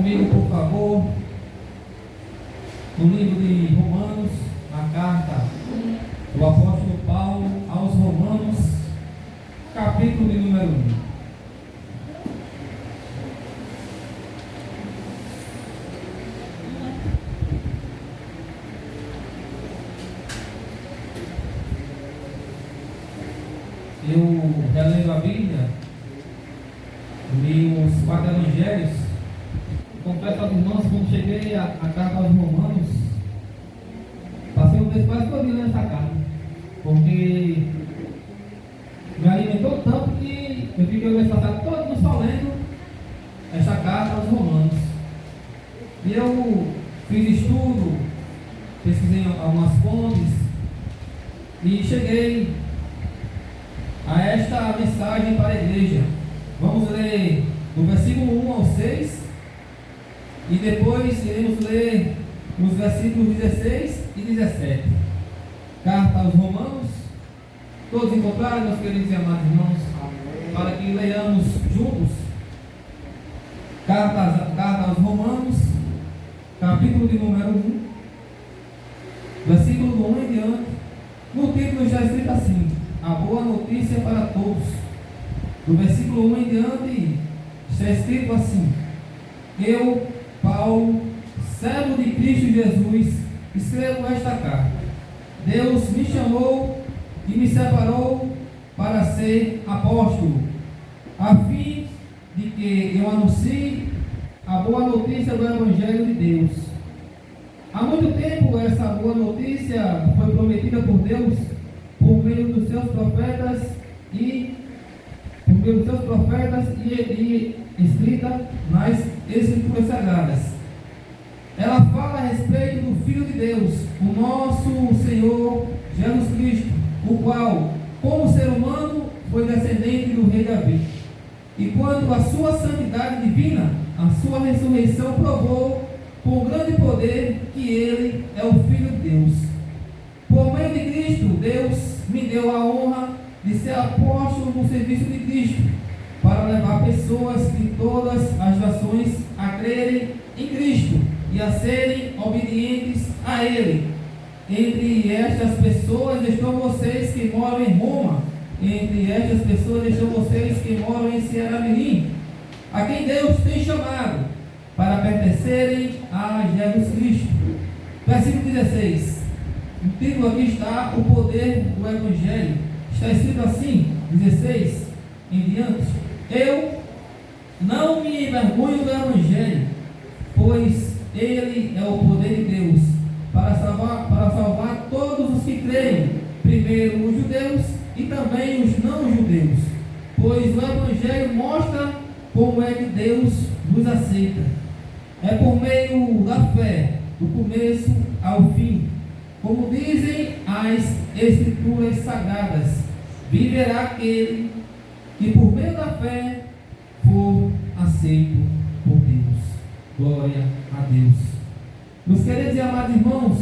Comigo, por favor, no livro de Romanos, na carta do apóstolo Paulo aos Romanos, capítulo de número 1. Eu relendo a Bíblia, li os 4 evangelhos. Confesso aos irmãos, quando cheguei à carta aos Romanos, passei o mês quase todo nessa carta, porque me alimentou tanto que eu fiquei o mês passado todo só lendo essa carta aos Romanos. E eu fiz estudo, pesquisei algumas fontes e cheguei a esta mensagem para a igreja. Vamos ler do versículo 1 ao 6 e depois iremos ler os versículos 16 e 17. Carta aos Romanos. Todos encontraram, meus queridos e amados irmãos? Amém. Para que leiamos juntos. Carta aos Romanos, capítulo de número 1, versículo do 1 em diante. No título está escrito assim: a boa notícia para todos. Do versículo 1 em diante está escrito assim: eu, Paulo, servo de Cristo Jesus, escrevo esta carta. Deus me chamou e me separou para ser apóstolo, a fim de que eu anuncie a boa notícia do Evangelho de Deus. Há muito tempo essa boa notícia foi prometida por Deus por meio dos seus profetas e escrita nas Escrituras Sagradas. Ela fala a respeito do Filho de Deus, o nosso Senhor Jesus Cristo, o qual, como ser humano, foi descendente do rei Davi. E quanto à sua santidade divina, a sua ressurreição provou com grande poder que ele é o Filho de Deus. Por meio de Cristo, Deus me deu a honra de ser apóstolo no serviço de Cristo, para levar pessoas de todas as nações a crerem em Cristo e a serem obedientes a Ele. Entre estas pessoas estão vocês que moram em Roma, entre estas pessoas estão vocês que moram em Ceará Mirim, a quem Deus tem chamado para pertencerem a Jesus Cristo. Versículo 16. No título aqui está o poder do Evangelho. Está escrito assim, 16 em diante: eu não me envergonho do Evangelho, pois ele é o poder de Deus para salvar todos os que creem, primeiro os judeus e também os não-judeus, pois o Evangelho mostra como é que Deus nos aceita. É por meio da fé, do começo ao fim. Como dizem as Escrituras Sagradas, viverá aquele que por meio da fé for aceito por Deus. Glória a Deus. Meus queridos e amados irmãos,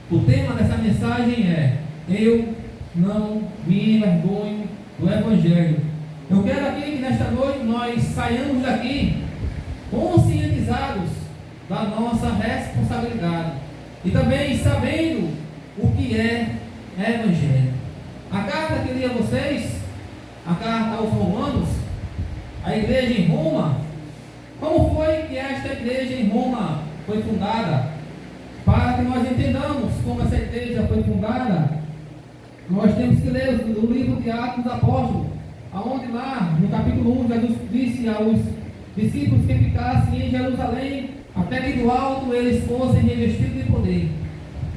o tema dessa mensagem é: eu não me envergonho do Evangelho. Eu quero aqui que nesta noite nós saiamos daqui conscientizados da nossa responsabilidade e também sabendo o que é Evangelho. A carta que li a vocês, a carta aos Romanos, a igreja em Roma, como foi que esta igreja em Roma foi fundada? Para que nós entendamos como essa igreja foi fundada, nós temos que ler o livro de Atos dos Apóstolos, aonde lá, no capítulo 1, Jesus disse aos discípulos que ficassem em Jerusalém, até que do alto eles fossem revestidos de poder.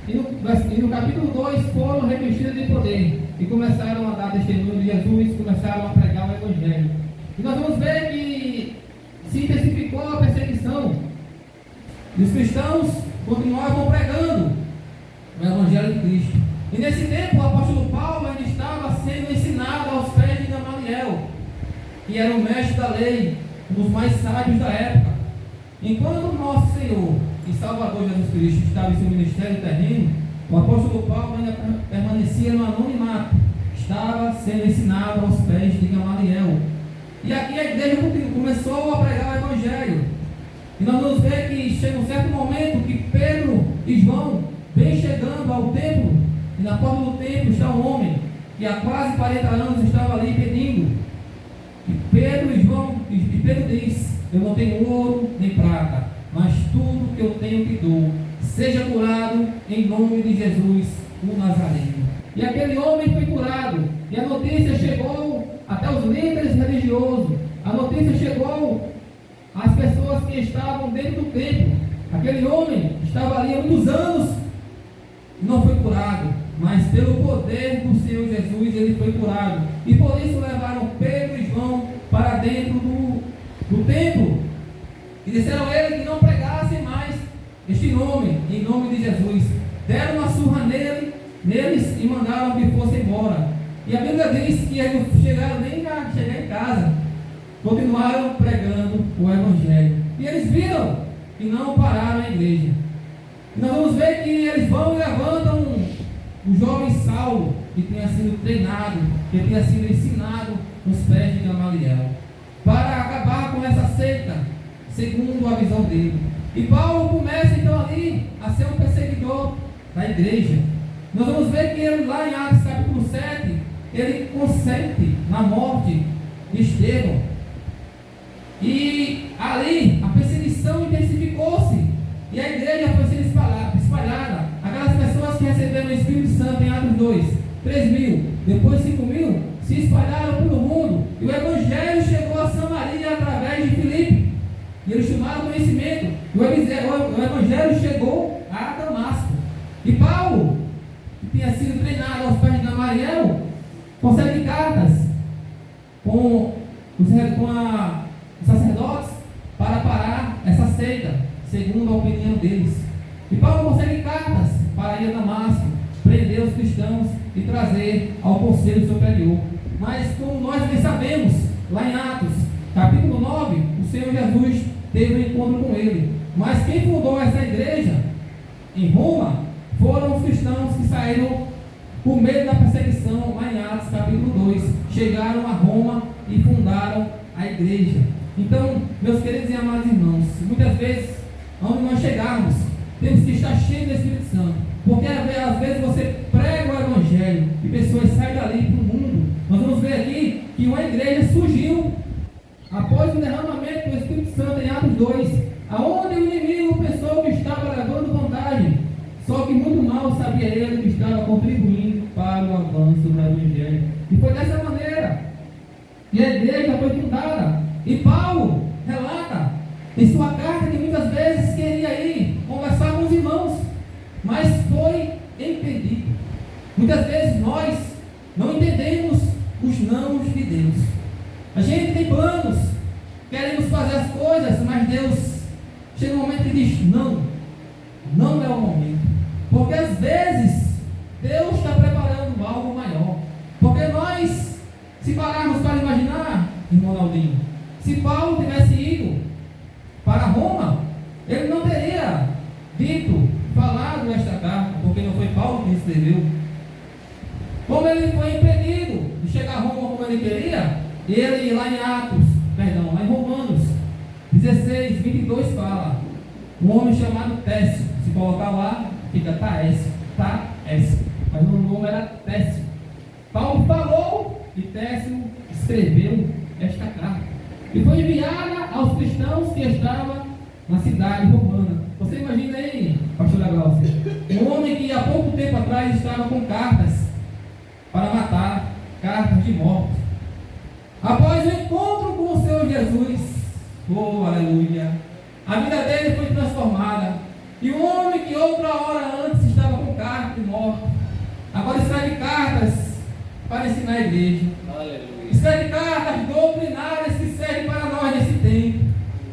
E no capítulo 2 foram revestidos de poder e começaram a dar testemunho de Jesus, começaram a pregar o Evangelho. E nós vamos ver que se intensificou a perseguição. E os cristãos continuavam pregando o Evangelho de Cristo. E nesse tempo o apóstolo Paulo ainda estava sendo ensinado aos pés de Gamaliel, que era o mestre da lei, um dos mais sábios da época. Enquanto o nosso Senhor e Salvador Jesus Cristo estava em seu ministério terreno, o apóstolo Paulo ainda permanecia no anonimato, estava sendo ensinado aos pés de Gamaliel. E aqui a igreja começou a pregar o Evangelho. E nós vamos ver que chega um certo momento que Pedro e João vêm chegando ao templo, e na porta do templo está um homem que há quase 40 anos estava ali pedindo. E Pedro diz: eu não tenho ouro nem prata, mas tudo que eu tenho te dou. Seja curado em nome de Jesus, o Nazareno. E aquele homem foi curado, e a notícia chegou até os líderes religiosos, a notícia chegou às pessoas que estavam dentro do templo. Aquele homem estava ali há muitos anos e não foi curado, mas pelo poder do Senhor Jesus ele foi curado. E por isso levaram Pedro e João para dentro do templo e disseram a ele que não pregassem mais este nome, em nome de Jesus. Deram uma surra neles e mandaram que fossem embora. E a Bíblia diz que eles não chegaram nem a chegar em casa, continuaram pregando o Evangelho. E eles viram e não pararam a igreja. E nós vamos ver que eles vão e levantam o jovem Saulo, que tinha sido treinado, que tinha sido ensinado nos pés de Gamaliel, para acabar com essa seita, segundo a visão dele. E Paulo começa então ali a ser um perseguidor da igreja. Nós vamos ver que ele, lá em Atos capítulo 7, ele consente na morte de Estevão. E ali a perseguição intensificou-se, e a igreja foi sendo espalhada. Aquelas pessoas que receberam o Espírito Santo em Atos 2, 3.000, depois 5.000, se espalharam pelo mundo, e o Evangelho chegou a Samaria através de Filipe, e eles tomaram conhecimento. O Evangelho chegou a Damasco, e Paulo, que tinha sido treinado aos pés de Gamaliel, consegue cartas com os sacerdotes para parar essa seita, segundo a opinião deles. E Paulo consegue cartas para ir a Damasco, prender os cristãos e trazer ao conselho superior. Mas como nós bem sabemos, lá em Atos, capítulo 9, o Senhor Jesus teve um encontro com ele. Mas quem fundou essa igreja em Roma foram os cristãos que saíram com medo da perseguição, lá em Atos capítulo 2. Chegaram a Roma e fundaram a igreja. Então, meus queridos e amados irmãos, muitas vezes, onde nós chegarmos, temos que estar cheios do Espírito Santo, porque às vezes você prega o Evangelho e pessoas saem dali para o mundo. Nós vamos ver aqui que uma igreja surgiu após o derramamento do Espírito Santo em Atos 2, aonde o inimigo pensou que estava levando vantagem, só que muito mal sabia ele que estava contribuindo para o avanço do Evangelho. E foi dessa maneira que a igreja foi fundada. E Paulo relata em sua carta que muitas vezes queria ir conversar com os irmãos, mas foi impedido. Muitas vezes nós não entendemos os nãos de Deus. A gente tem planos, queremos fazer as coisas, mas Deus chega um momento que diz: não, não é o momento. Porque às vezes Deus está preparando algo maior. Porque nós, se pararmos para imaginar, irmão Aldinho, se Paulo tivesse ido para Roma, ele não teria falado esta carta, porque não foi Paulo que escreveu. Como ele foi impedido de chegar a Roma como ele queria, ele lá em Romanos 16, 22 fala, um homem chamado Técio, se colocar lá, fica Taécio, mas o nome era Técio. Paulo falou e Técio escreveu esta carta, e foi enviada aos cristãos que estavam na cidade romana. Você imagina aí, pastora Glaucia, um homem que há pouco tempo atrás estava com cartas para matar, cartas de morte. Após o encontro com o Senhor Jesus, oh aleluia, a vida dele foi transformada. E o homem que outra hora antes estava com carta de morte, agora escreve cartas para ensinar a igreja. Aleluia. Escreve cartas doutrinárias que servem para nós nesse tempo.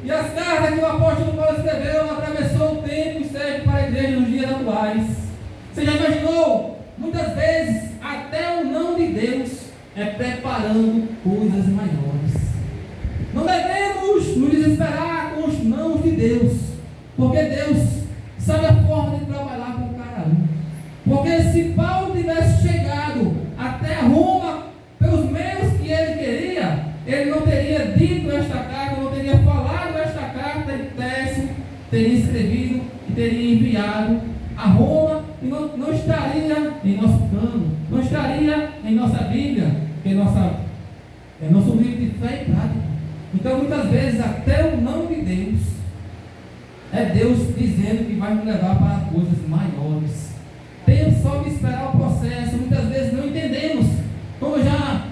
E as cartas que o apóstolo Paulo escreveu atravessou o tempo e serve para a igreja nos dias atuais. Você já imaginou? Muitas vezes até o não de Deus é preparando coisas maiores. Não devemos nos desesperar com os não de Deus, porque Deus sabe a forma de trabalhar com cada um. Porque se Paulo tivesse chegado até Roma pelos meios que ele queria, ele não teria dito esta carta, não teria falado esta carta, e Técio teria escrevido e teria enviado a Roma e não estaria em nosso plano, não estaria em nossa Bíblia, que é nosso livro de fé e prática. Então, muitas vezes, até o não de Deus é Deus dizendo que vai nos levar para coisas maiores. Temos só que esperar o processo. Muitas vezes não entendemos, como eu já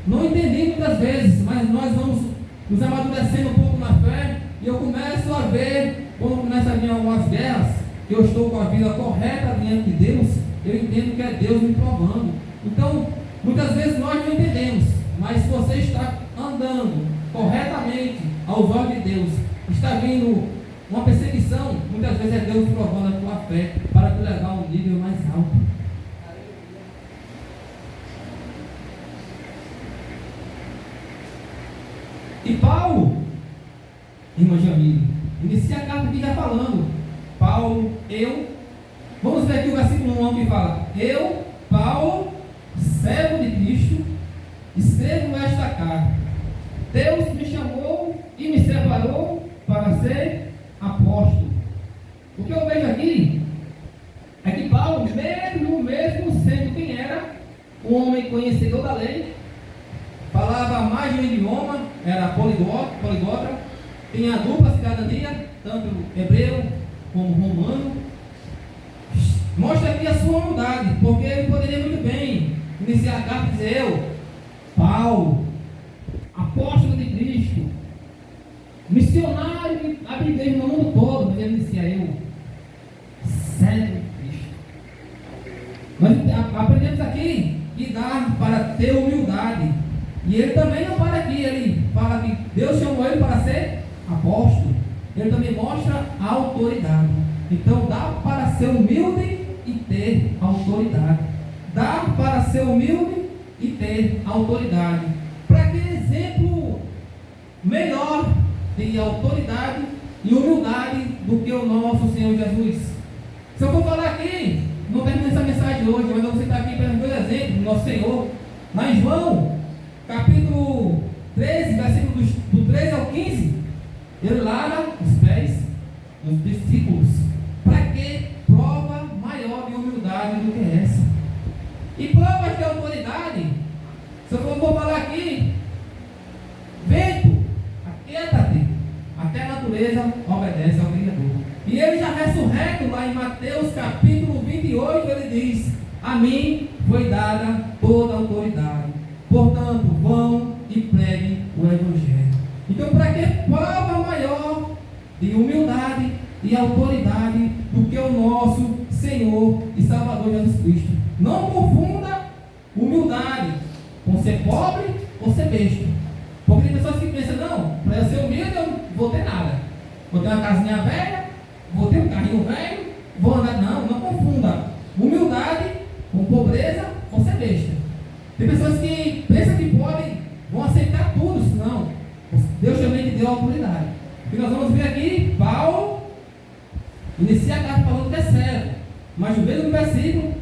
não entendi muitas vezes, mas nós vamos nos amadurecendo um pouco na fé, e eu começo a ver, quando começa a vir algumas guerras, que eu estou com a vida correta diante de Deus, eu entendo que é Deus me provando. Então, muitas vezes nós não entendemos, mas se você está andando corretamente aos olhos de Deus, está vindo uma perseguição, muitas vezes é Deus provando a tua fé para te levar a um nível mais alto. E Paulo, irmã Jamile, inicia a carta aqui já falando, Paulo, vamos ver aqui o versículo 1 que fala, eu, Paulo, servo de Cristo, escrevo esta carta. Deus me chamou e me separou para ser apóstolo. O que eu vejo aqui é que Paulo, mesmo sendo quem era, um homem conhecedor da lei, falava mais de um idioma, era poliglota, tinha dupla cidadania, tanto hebreu como romano. Mostra aqui a sua humildade, porque ele poderia muito bem iniciar a carta e dizer: eu, Paulo, apóstolo de Cristo, missionário, abre igreja no mundo todo, mas ele dizia: eu, servo de Cristo. Nós aprendemos aqui que dá para ter humildade. E ele também não para aqui, ele fala que Deus chamou ele para ser apóstolo. Ele também mostra a autoridade. Então dá para ser humilde e ter autoridade. Dá para ser humilde e ter autoridade. Para que exemplo melhor de autoridade e humildade do que o nosso Senhor Jesus? Se eu for falar aqui, não termino essa mensagem hoje, mas eu vou citar aqui pelos dois exemplos do nosso Senhor. Lá em João, capítulo 13, versículos do 13 ao 15, ele lava os pés dos discípulos. Para que prova maior de humildade do que essa? E provas de autoridade, se eu for falar aqui, vento, aquieta-te, até a natureza obedece ao Criador. E ele já ressurreto lá em Mateus capítulo 28, ele diz: a mim foi dada toda a autoridade. Portanto, vão e preguem o Evangelho. Então, para que prova maior de humildade e autoridade do que o nosso Senhor e Salvador Jesus Cristo? Não confunda humildade com ser pobre ou ser besta. Porque tem pessoas que pensam: não, para eu ser humilde eu não vou ter nada. Vou ter uma casinha velha, vou ter um carrinho velho, vou andar. Não confunda humildade com pobreza ou ser besta. Tem pessoas que pensam que vão aceitar tudo, senão Deus também te deu a autoridade. E nós vamos ver aqui, Paulo inicia a carta falando que é servo, mas no mesmo versículo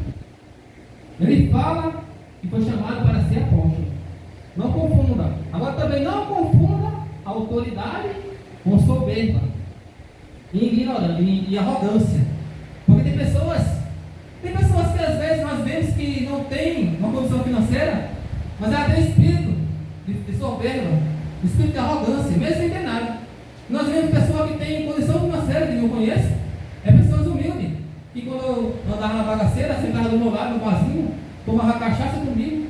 ele fala que foi chamado para ser apóstolo. Não confunda. Agora também não confunda a autoridade com soberba e ignorância e arrogância. Porque tem pessoas que às vezes nós vemos que não tem uma condição financeira, mas ela tem espírito de soberba, espírito de arrogância, mesmo sem ter nada. Nós vemos pessoas que têm condição financeira, que eu conheço, pessoas humildes, que quando eu andava na bagaceira, sentava do meu lado no barzinho, tomava cachaça comigo.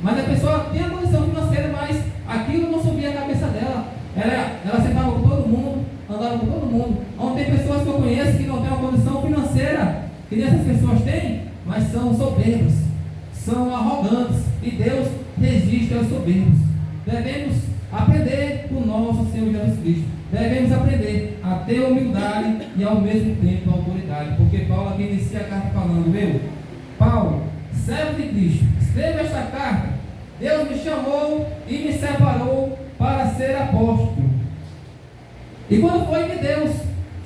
Mas a pessoa tinha condição financeira, mas aquilo não subia a cabeça dela. Ela sentava com todo mundo, andava com todo mundo. Onde tem pessoas que eu conheço que não têm uma condição financeira que essas pessoas têm, mas são soberbas, são arrogantes, e Deus resiste aos soberbos. Devemos aprender com o nosso Senhor Jesus Cristo. Devemos aprender a ter humildade e ao mesmo tempo autoridade. Porque Paulo aqui inicia a carta falando: eu, Paulo, servo de Cristo, escrevo esta carta. Deus me chamou e me separou para ser apóstolo. E quando foi que Deus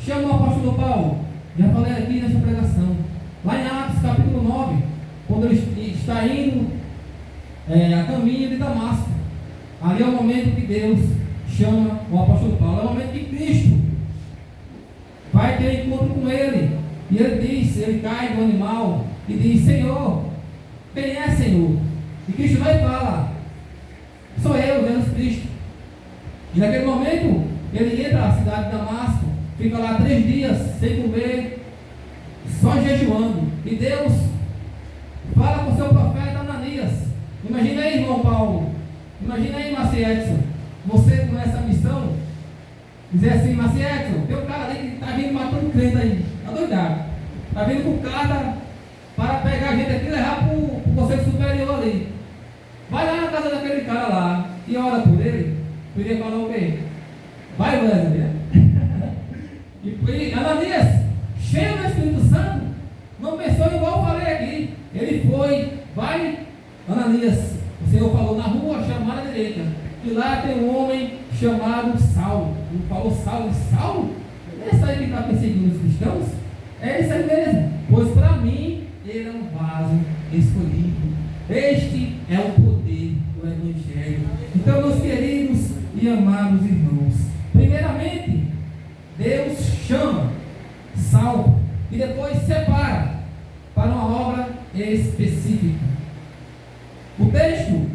chamou o apóstolo Paulo? Já falei aqui nessa pregação. Lá em Atos capítulo 9, quando ele está indo a caminho de Damasco. Ali é o momento que Deus chama o apóstolo Paulo. É o momento que Cristo ter encontro com ele. E ele cai do animal e diz: Senhor, quem é Senhor? E Cristo vai e fala: sou eu, Jesus Cristo. E naquele momento, ele entra na cidade de Damasco, fica lá 3 dias sem comer, só jejuando. E Deus fala com o seu profeta Ananias. Imagina aí, irmão Paulo, imagina aí, Marci Edson, você com essa missão, dizer assim: Marci Edson, tem um cara ali que está vindo matando crente aí, está doidado, está vindo com o cara para pegar a gente aqui e levar para o conselho superior ali. Vai lá na casa daquele cara lá e ora por ele. Poderia falar o quê? Vai, Wesley, né? E Ananias, cheio do Espírito Santo, não pensou igual eu falei aqui. Ele foi, vai, Ananias, o Senhor falou na rua chamada à direita, e lá tem um homem chamado Saulo. Ele falou Saulo, Saulo? É esse aí que está perseguindo os cristãos? É esse aí mesmo. Pois para mim, ele é um vaso escolhido. Este é o poder do Evangelho. Então, meus queridos e amados irmãos, primeiramente, Deus chama, salva e depois separa para uma obra específica. O texto,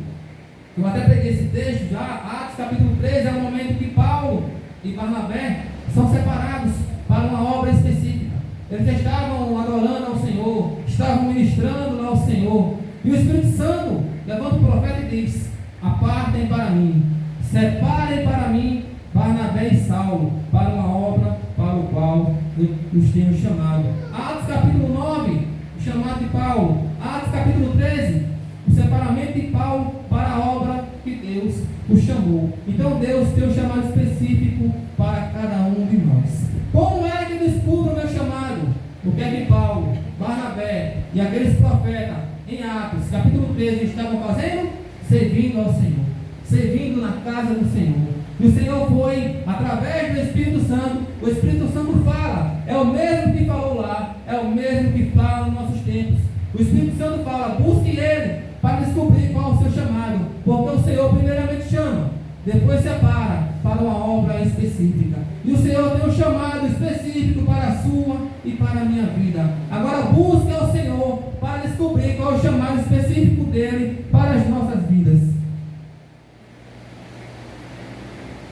eu até peguei esse texto já, Atos capítulo 13, é o momento que Paulo e Barnabé são separados para uma obra específica. Eles estavam adorando ao Senhor, estavam ministrando ao Senhor, e o Espírito Santo levanta o profeta e diz: apartem para mim, separem para mim Barnabé e Saulo para uma obra para o qual eu os tenho chamado. Atos capítulo 9, o chamado de Paulo. Atos capítulo 13, o separamento de Paulo para a obra que Deus o chamou. Então Deus tem um chamado específico para cada um de nós. Como é que eu descubro o meu chamado? O que é que Paulo, Barnabé e aqueles profetas em Atos capítulo 13 estavam fazendo? Servindo ao Senhor, servindo na casa do Senhor. E o Senhor foi, através do Espírito Santo, o Espírito Santo fala, é o mesmo que falou lá, é o mesmo que fala nos nossos tempos. O Espírito Santo fala: busque Ele para descobrir qual é o seu chamado, porque o Senhor primeiramente chama, depois separa para uma obra específica. E o Senhor tem um chamado específico para a sua e para a minha vida. Agora busque ao Senhor para descobrir qual é o chamado específico dele para as nossas vidas.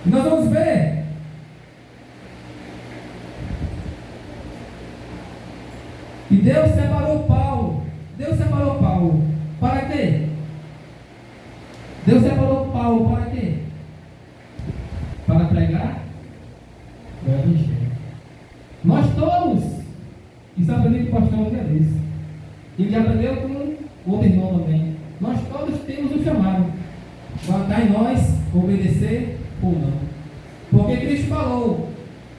E nós vamos ver que Deus separou Paulo. Deus separou Paulo para quê? Deus separou Paulo para quê? Para pregar o Evangelho. Nós todos, isso aprendi com o pastor um dia desse, ele aprendeu com outro irmão também. Nós todos temos um chamado. Está em nós obedecer ou não. Porque Cristo falou: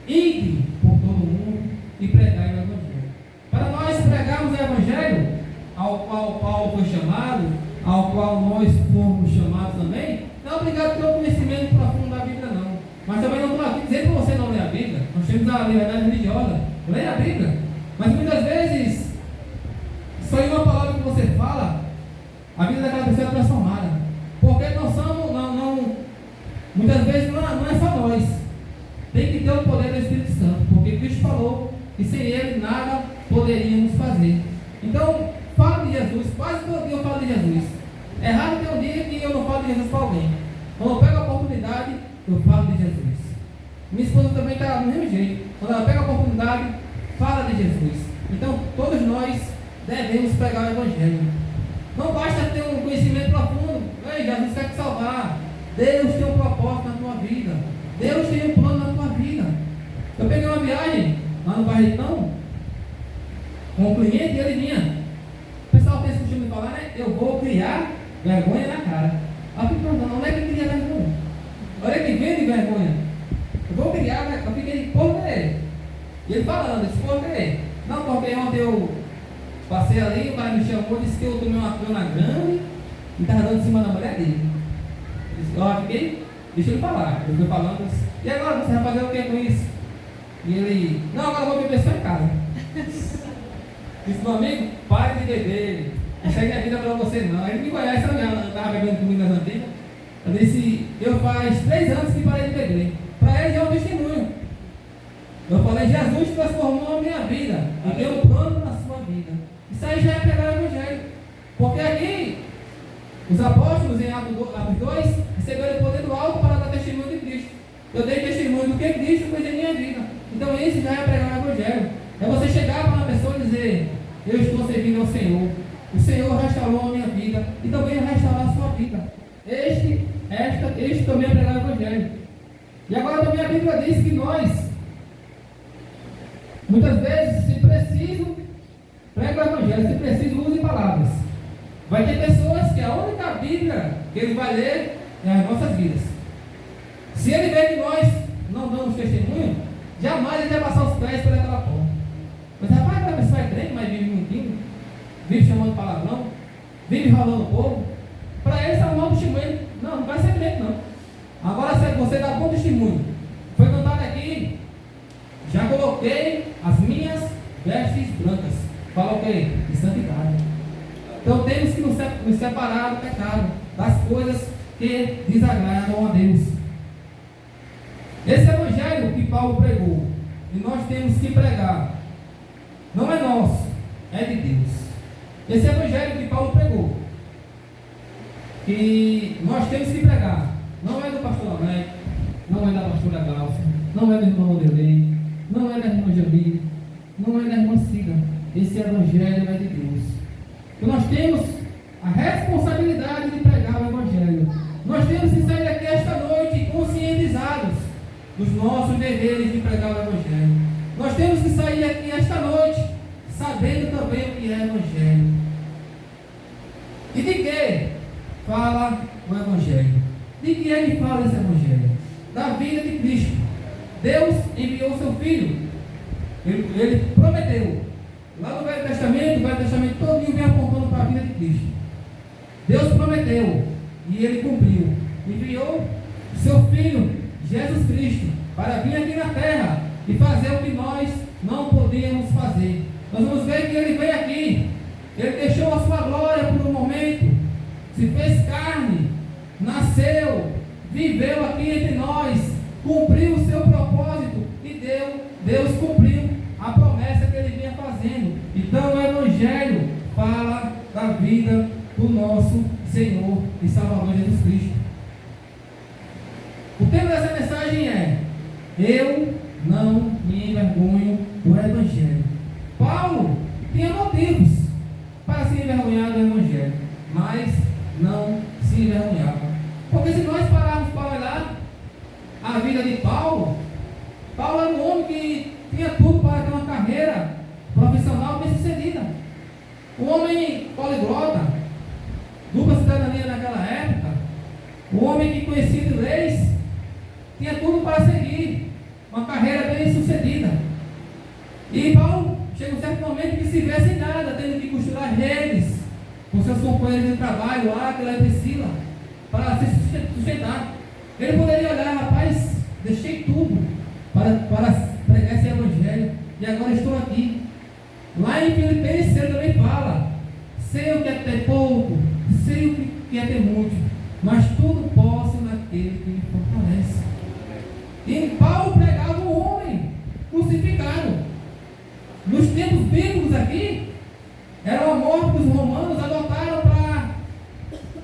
ide por todo mundo e pregai o Evangelho. Para nós pregarmos o Evangelho, ao qual Paulo foi chamado, ao qual nós fomos chamados também, não é obrigado a ter um conhecimento profundo da Bíblia, não. Mas também não estou aqui dizendo para você não ler a Bíblia. Nós temos a liberdade religiosa, leia a Bíblia. Mas muitas vezes, só em uma palavra que você fala, a vida daquela pessoa é transformada. Porque nós somos, muitas vezes não é só nós. Tem que ter o poder do Espírito Santo, porque Cristo falou que sem Ele nada poderíamos fazer. Então, fala de Jesus. Quase todo dia eu falo de Jesus. É raro ter um dia que eu não falo de Jesus para alguém. Quando eu pego a oportunidade, eu falo de Jesus. Minha esposa também está do mesmo jeito. Quando ela pega a oportunidade, fala de Jesus. Então, todos nós devemos pregar o Evangelho. Não basta ter um conhecimento profundo. Ei, Jesus quer te salvar. Deus tem um propósito na tua vida. Deus tem um plano na tua vida. Eu peguei uma viagem lá no Barretão com um cliente e ele vinha. O pessoal tem esse costume de falar, né? Eu vou criar vergonha na cara. Aí eu fiquei perguntando: onde é que cria vergonha? Olha que vende vergonha. Eu vou criar, eu fiquei: por quê? E ele falando: por quê? Não, porque ontem eu passei ali, o cara me chamou, disse que eu tomei uma cana grande e estava dando em cima da mulher dele. Eu fiquei: deixa ele falar. Eu fui falando: e agora você vai fazer o que com isso? E ele: não, agora eu vou beber só em casa. Disse: meu amigo, pare de beber, não segue a vida para você não. Ele me conhece, eu estava bebendo comigo nas antigas. Eu disse: eu faz 3 anos que parei de beber. Para ele é um testemunho. Eu falei, Jesus transformou a minha vida e tem um plano na sua vida. Isso aí já é pegar o Evangelho. Porque aqui, os apóstolos em Atos 2 receberam o poder do alto para dar testemunho de Cristo. Eu dei testemunho do que Cristo fez em minha vida. Então isso já é pregar o Evangelho. É você chegar para uma pessoa e dizer, eu estou servindo ao Senhor. O Senhor restaurou a minha vida e também vai restaurar a sua vida. Este também é pregar o Evangelho. E agora também a Bíblia diz que nós, muitas vezes, se preciso, prega o Evangelho, se preciso, use palavras. Vai ter pessoas que a única Bíblia que ele vai ler é as nossas vidas. Se ele vê que nós não damos testemunho, jamais ele vai passar os pés por aquela porta. Mas rapaz, aquela pessoa é crente, mas vive mentindo, vive chamando palavrão, vive rolando o povo. Para ele, isso é um mau testemunho. Não vai ser crente, não. Agora, se você dá bom testemunho, foi cantado aqui, já coloquei as minhas vestes brancas. Fala o quê? De santidade. Então temos que nos separar do pecado, das coisas que desagradam a Deus. Esse Evangelho que Paulo pregou, e nós temos que pregar, não é nosso, é de Deus. Esse Evangelho que Paulo pregou, que nós temos que pregar, não é do pastor Américo, não é da pastora Glaucia, não é do irmão Odelei, não é da irmã Jamile, não é da irmã Cida. Esse Evangelho é de Deus. E nós temos a responsabilidade de pregar o Evangelho. Nós temos que sair daqui esta noite conscientizados dos nossos deveres de pregar o Evangelho. Nós temos que sair daqui esta noite sabendo também o que é Evangelho. E de que fala o Evangelho? De que ele fala esse Evangelho? Da vida de Cristo. Deus enviou seu Filho. Ele prometeu. Lá no Velho Testamento todo vem apontando para a vida de Cristo. Deus prometeu e ele cumpriu. Enviou seu Filho, Jesus Cristo, para vir aqui na terra e fazer o que nós não podíamos fazer. Nós vamos ver que ele veio aqui. Ele deixou a sua glória por um momento, se fez carne, nasceu, viveu aqui entre nós, cumpriu o seu propósito e Deus cumpriu a promessa que ele vinha fazendo. Então o Evangelho fala da vida do nosso Senhor e Salvador Jesus Cristo. O tema dessa mensagem é: eu não me envergonho do Evangelho. Paulo tinha motivos para se envergonhar do Evangelho, mas não se envergonhava. Porque se nós pararmos para olhar a vida de Paulo era um homem que tinha tudo para ter uma carreira profissional bem sucedida. Um homem poliglota, dupla cidadania naquela época, um homem que conhecia de leis, tinha tudo para seguir uma carreira bem sucedida. E Paulo chega um certo momento que se vê sem nada, tendo que costurar redes com seus companheiros de trabalho, Áquila e Priscila, para se sustentar. Ele poderia olhar, rapaz, deixei tudo para pregar esse Evangelho e agora estou aqui. Lá em Filipenses ele também fala: sei o que é ter pouco, sei o que é ter muito, mas tudo posso naquele que me fortalece. E Paulo pregava um homem crucificado. Nos tempos bíblicos aqui, era uma morte que os romanos adotaram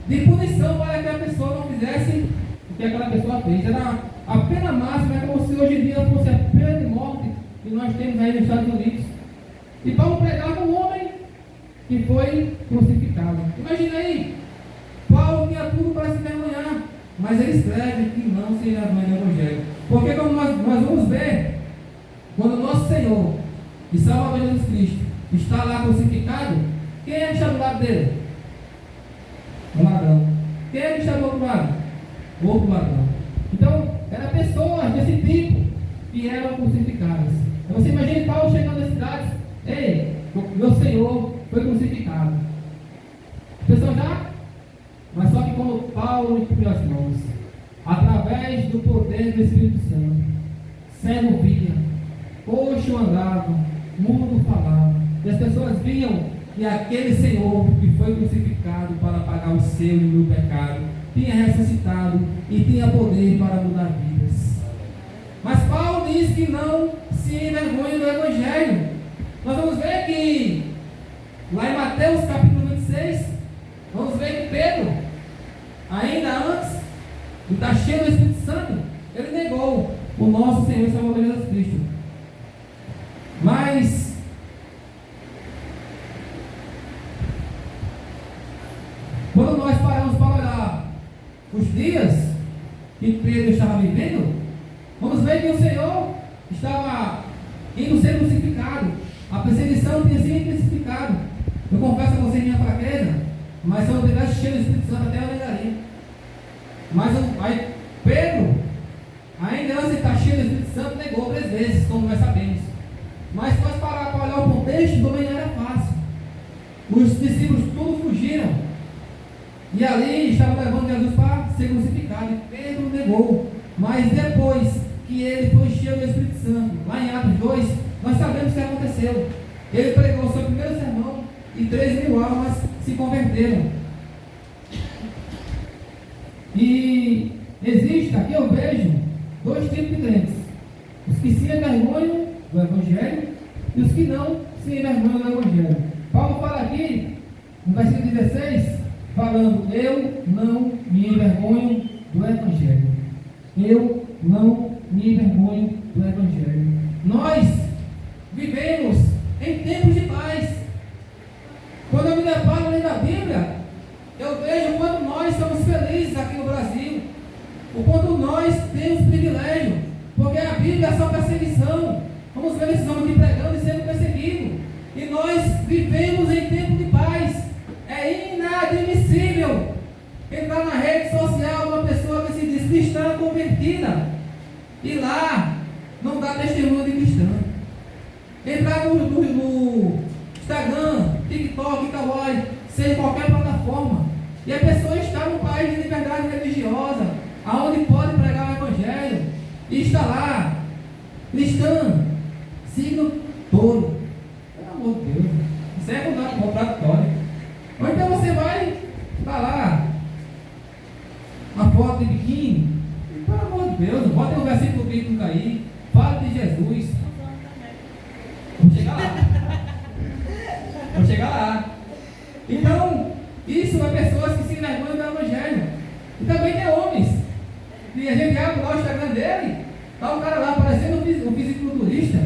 de punição para que a pessoa não fizesse o que aquela pessoa fez. Era a pena máxima, é como se hoje em dia fosse a pena de morte que nós temos aí nos Estados Unidos. E Paulo pregava um homem que foi crucificado. Imagina aí, Paulo tinha tudo para se envergonhar, mas ele escreve que não se envergonha do Evangelho. Porque como nós vamos ver, quando o nosso Senhor e Salvador Jesus Cristo está lá crucificado, quem é que está do lado dele? O ladrão. Quem é que está do outro lado? O outro ladrão. Então, eram pessoas desse tipo que eram crucificadas. Então, você imagina Paulo chegando nas cidades: ei, meu Senhor foi crucificado. A pessoa já? Mas só que como Paulo impunha as mãos, através do poder do Espírito Santo, cego via, coxo andava, mudo falava, e as pessoas viam que aquele Senhor que foi crucificado para pagar o seu e o meu pecado tinha ressuscitado e tinha poder para mudar vidas. Mas Paulo diz que não se se envergonham do Evangelho. Nós vamos ver que, lá em Mateus capítulo 26, vamos ver que Pedro, ainda antes de estar cheio do Espírito Santo, ele negou o nosso Senhor e Salvador Jesus Cristo. Mas quando nós paramos para olhar os dias que Pedro estava vivendo, vamos ver que o Senhor estava indo ser crucificado. A perseguição tinha sido intensificada. Eu confesso a vocês minha fraqueza, mas se eu não tivesse cheio do Espírito Santo, até eu negaria. Mas aí Pedro, ainda antes de estar cheio do Espírito Santo, negou 3 vezes, como nós sabemos. Mas se nós parar para olhar o contexto, também não era fácil. Os discípulos todos fugiram. E ali estavam levando Jesus para ser crucificado. E Pedro negou. Mas depois que ele foi cheio do Espírito Santo, lá em Atos 2, nós sabemos o que aconteceu. Ele pregou o seu primeiro sermão e 3.000 almas se converteram. E existe, aqui eu vejo 2 tipos de crentes: os que se envergonham do Evangelho e os que não se envergonham do Evangelho. Paulo fala aqui, no versículo 16, falando: eu não me envergonho do Evangelho. Eu não me envergonho do Evangelho. Nós vivemos em tempos de paz. Quando eu me deparo lendo a Bíblia, eu vejo o quanto nós somos felizes aqui no Brasil, o quanto nós temos privilégio, porque a Bíblia é só perseguição. Vamos ver esses homens aqui pregando e sendo perseguidos, e nós vivemos em tempo de paz. É inadmissível entrar na rede social uma pessoa que se diz cristã convertida e lá não dá testemunho de cristã. Entrar no Instagram, TikTok, Kawaii, seja qualquer plataforma, e a pessoa está num país de liberdade religiosa, aonde pode pregar o Evangelho, e está lá, cristã, signo touro. Pelo amor de Deus, isso é contraditório. Ou então você vai falar uma foto de biquíni, pelo amor de Deus, bota um versículo bíblico aí, fala de Jesus. Vamos chegar lá. Vamos chegar lá. Então, isso é pessoas que se envergonham do Evangelho. E também tem homens. E a gente abre lá o Instagram dele, está o cara lá parecendo um fisiculturista.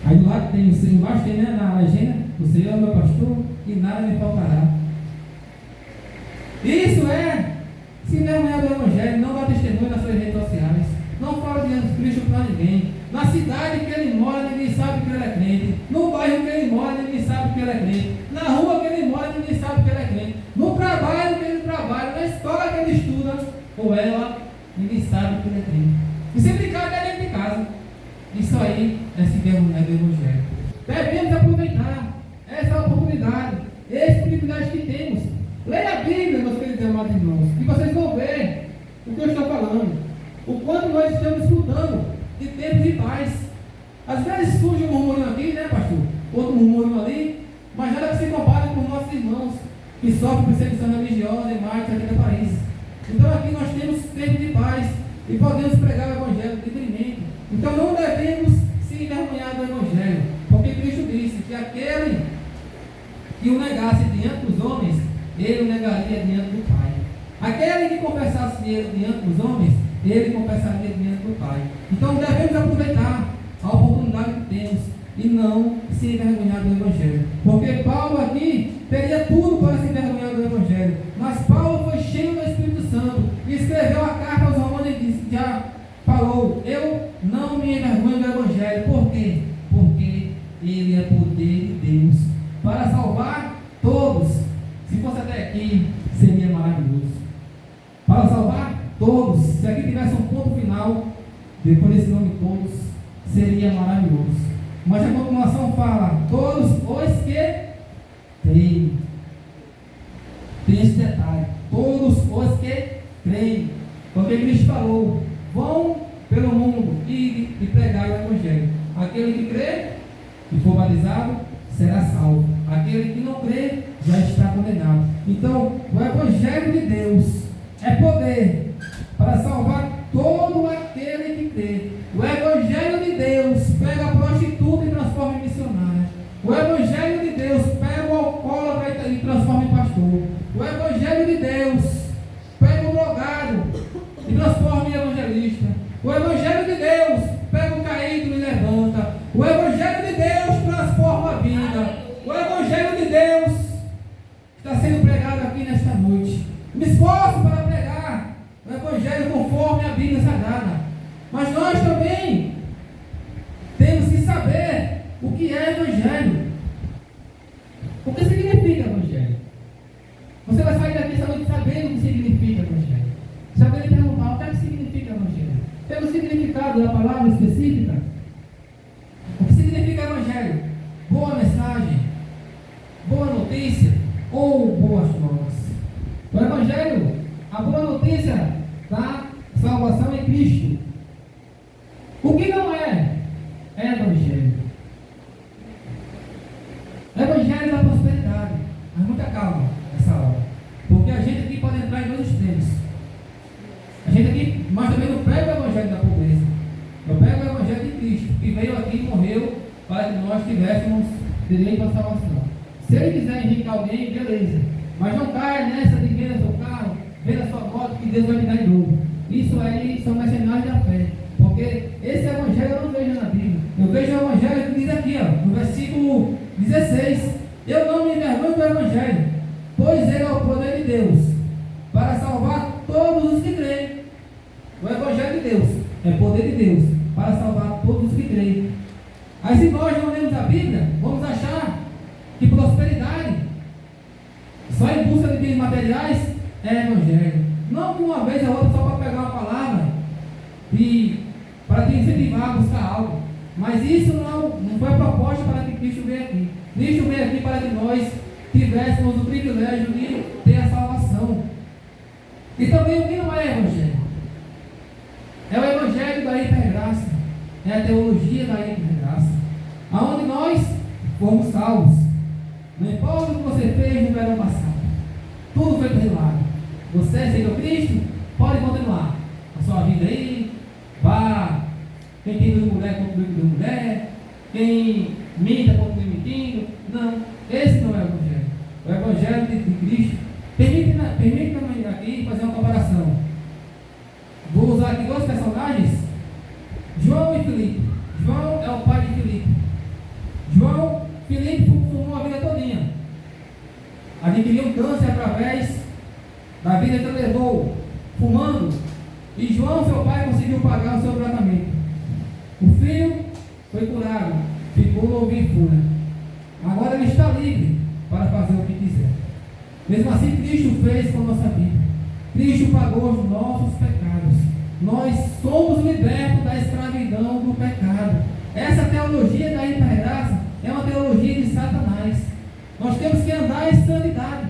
Aí do lado tem, embaixo tem, né, na legenda: o Senhor é meu pastor e nada me faltará. Isso é se envergonhar do Evangelho, não dá testemunho nas suas redes sociais, não fala de Jesus Cristo para ninguém. Na cidade que ele mora, ninguém sabe que ele é crente. No bairro que ele mora, ninguém sabe que ele é crente. Na rua que ele mora, ninguém sabe que ele é crente. No trabalho que ele trabalha, na escola que ele estuda, ou ela, ninguém sabe que ele é crente. E se brincar, é dentro de casa. Isso aí é se envergonhar do Evangelho. Devemos aproveitar essa oportunidade, esse privilégio que temos. Leia a Bíblia, meus queridos amados irmãos, e vocês vão ver o que eu estou falando. O quanto nós estamos escutando de tempo de paz. Às vezes surge um murmurinho aqui, né, pastor? Outro murmurinho ali, mas nada que se compara com nossos irmãos que sofrem perseguição religiosa e mais aqui no país. Então aqui nós temos tempo de paz e podemos pregar o Evangelho livremente. Então não devemos se envergonhar do Evangelho, porque Cristo disse que aquele que o negasse diante dos homens, ele o negaria diante do Pai. Aquele que confessasse ele diante dos homens, ele confessaria diante do Pai. Então devemos aproveitar a oportunidade que temos e não se envergonhar do Evangelho. Porque Paulo aqui teria tudo para se envergonhar do Evangelho. Mas Paulo foi cheio do Espírito Santo e escreveu a carta aos Romanos e já falou: eu não me envergonho do Evangelho. Por quê? Porque ele é poder de Deus para salvar todos. Se fosse até aqui, seria maravilhoso. Para salvar todos. Se aqui tivesse um ponto final, depois desse nome todos, seria maravilhoso. Mas a continuação fala: todos os que creem. Tem esse detalhe: todos os que creem. Porque Cristo falou: vão pelo mundo e pregar o Evangelho. Aquele que crê e for batizado será salvo. Aquele que não crê já está condenado. Então, o Evangelho de Deus é poder para salvar todo aquele que crê. O Evangelho de Deus notícia ou boas novas. O Evangelho, a boa notícia da salvação em Cristo. O que não é Evangelho? Evangelho da prosperidade. Mas muita calma nessa hora. Porque a gente aqui pode entrar em dois extremos. A gente aqui, mas também não pega o Evangelho da pobreza. Eu pego o Evangelho de Cristo, que veio aqui e morreu para que nós tivéssemos direito à salvação. Se ele quiser enriquecer alguém, beleza. Mas não caia nessa de venda seu carro, venda sua moto, que Deus vai me dar em dobro. Isso aí são mercenários da fé. Porque esse Evangelho eu não vejo na Bíblia. Eu vejo o Evangelho que diz aqui, ó, no versículo 16. Eu não me envergonho do Evangelho, pois ele é o poder de Deus para salvar todos os que creem. O Evangelho de Deus é poder de Deus para salvar todos os que creem. Aí se nós não lemos a Bíblia, vamos achar que prosperidade só em busca de bens materiais é Evangelho. Não de uma vez a outra só para pegar uma palavra e para te incentivar a buscar algo. Mas isso não foi a proposta para que Cristo veio aqui. Cristo veio aqui para que nós tivéssemos o privilégio de ter a salvação. E também o que não é Evangelho? É o Evangelho da hipergraça. É a teologia da hipergraça. Aonde nós fomos salvos. Não importa o que você fez no verão passado. Tudo foi perdoado. Você aceitou Cristo? Pode continuar a sua vida aí. Vá. Quem tem duas mulheres, continue com duas mulheres. Quem minta, continue mentindo. Não. Esse não é o Evangelho. O Evangelho de Cristo. Permita-me aqui fazer uma comparação. Vou usar aqui dois personagens. João e Filipe. João é o pai de Filipe. Filipe fumou a vida todinha. Adquiriu câncer através da vida que ele levou fumando. E João, seu pai, conseguiu pagar o seu tratamento. O filho foi curado, ficou novo em fúria. Agora ele está livre para fazer o que quiser. Mesmo assim, Cristo fez com a nossa vida. Cristo pagou os nossos pecados. Nós somos libertos da escravidão do pecado. Essa teologia da hipergraça é uma teologia de Satanás. Nós temos que andar em santidade,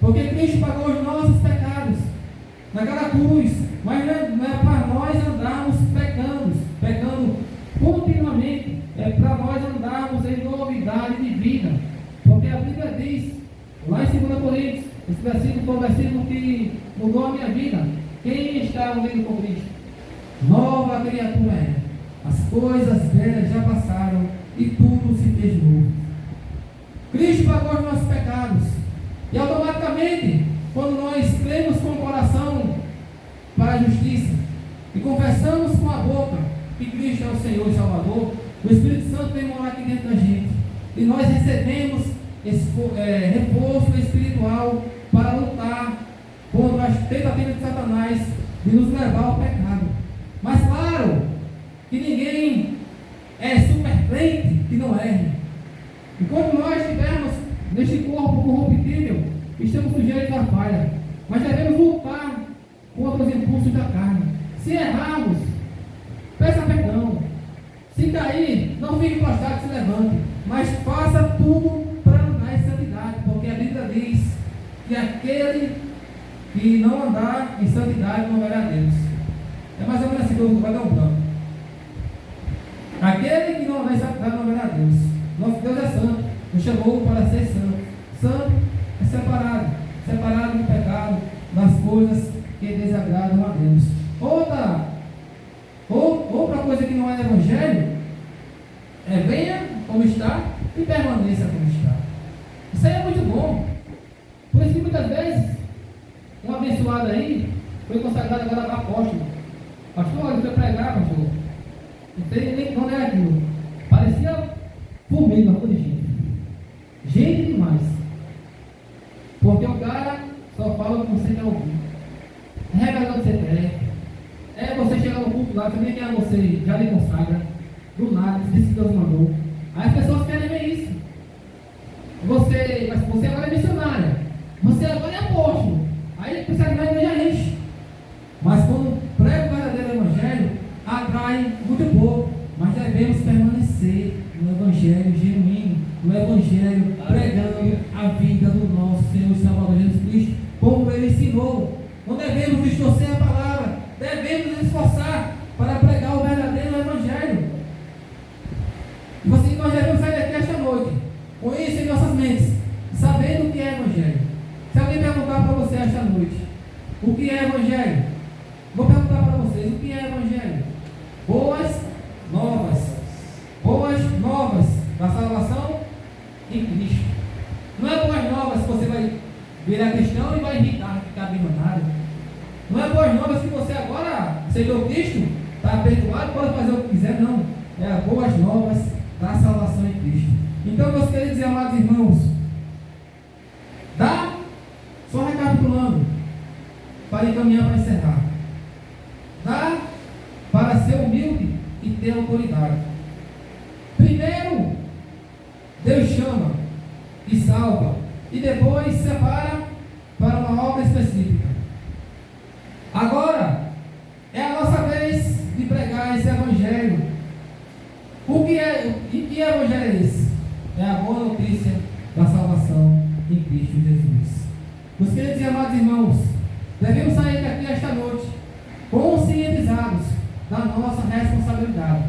porque Cristo pagou os nossos pecados naquela cruz. Mas não é para nós andarmos pecando continuamente. É para nós andarmos em novidade de vida. Porque a Bíblia diz, lá em 2 Coríntios, esse versículo foi o versículo que mudou a minha vida. Quem está unido com Cristo? Nova criatura é. As coisas velhas já passaram e tudo se fez novo. Cristo pagou os nossos pecados. E automaticamente, quando nós cremos com o coração para a justiça e confessamos com a boca que Cristo é o Senhor e Salvador, o Espírito Santo vem morar aqui dentro da gente. E nós recebemos reforço espiritual para lutar contra as tentativas de Satanás de nos levar ao pecado. Mas claro que ninguém é super crente que não erre. Enquanto nós estivermos neste corpo corruptível, estamos sujeitos à falha. Mas devemos lutar contra os impulsos da carne. Se errarmos, peça perdão. Se cair, não fique prostrado, se levante. Mas faça tudo para andar em santidade. Porque a Bíblia diz que aquele que não andar em santidade não verá Deus. É mais ou menos assim que eu vou dar um plano. Aquele que não andar em santidade não verá Deus. Nosso Deus é santo, nos chamou para ser santo. Santo é separado do pecado, das coisas que desagradam a Deus. Outra coisa que não é Evangelho é venha como está e permaneça como está. Isso aí é muito bom. Por isso que muitas vezes um abençoado aí foi consagrado agora para apóstolo. Pastor, ele foi pregar, pastor. Não sei nem quando era aquilo. Parecia formiga, rua de gente. Gente demais. Porque o cara só fala o que você quer ouvir. É regador que você quer. É você chegar no culto lá, você nem quer você, já lhe consagra. Do nada, você disse que Deus mandou. Aí as pessoas querem ver isso. Você agora é missionária. Você agora é apóstolo. Aí você vai na igreja enche. Mas quando prega o verdadeiro evangelho, atrai muito pouco. Mas devemos permanecer no evangelho genuíno, no evangelho pregando a vida Senhor e Salvador Jesus Cristo, como Ele ensinou. Não devemos distorcer a palavra, devemos nos esforçar para pregar o verdadeiro Evangelho. E nós devemos sair daqui esta noite, com isso em nossas mentes, sabendo o que é Evangelho. Se alguém perguntar para você esta noite, o que é Evangelho? Vou perguntar para vocês, o que é Evangelho? Boas novas. Boas novas da salvação em Cristo. Não é boas novas que você vai virar cristão e vai irritar, ficar milionário. Não é boas novas que você agora aceitou Cristo, está perdoado, pode fazer o que quiser, não. É boas novas da salvação em Cristo. Então, meus queridos e amados irmãos, só recapitulando, para encaminhar para encerrar. Dá para ser humilde e ter autoridade. Primeiro, Deus chama e salva, e depois separa para uma obra específica. Agora, é a nossa vez de pregar esse Evangelho. E que Evangelho é esse? É a boa notícia da salvação em Cristo Jesus. Meus queridos e amados irmãos, devemos sair daqui esta noite conscientizados da nossa responsabilidade.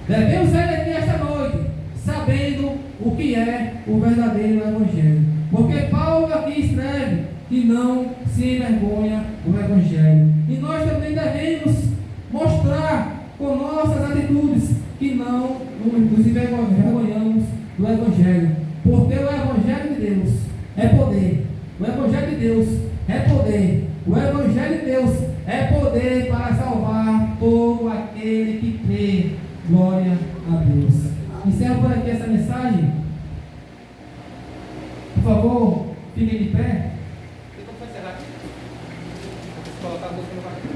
Devemos sair daqui esta noite sabendo o que é o verdadeiro Evangelho. Porque Paulo aqui escreve que não se envergonha do Evangelho. E nós também devemos mostrar com nossas atitudes que não nos envergonhamos do Evangelho. Porque o Evangelho de Deus é poder. O Evangelho de Deus é poder. O Evangelho de Deus é poder para salvar todo aquele que crê. Glória a Deus. Encerro por aqui essa mensagem. Por favor, fiquem de pé. Vou encerrar aqui. Vou colocar a música no barco.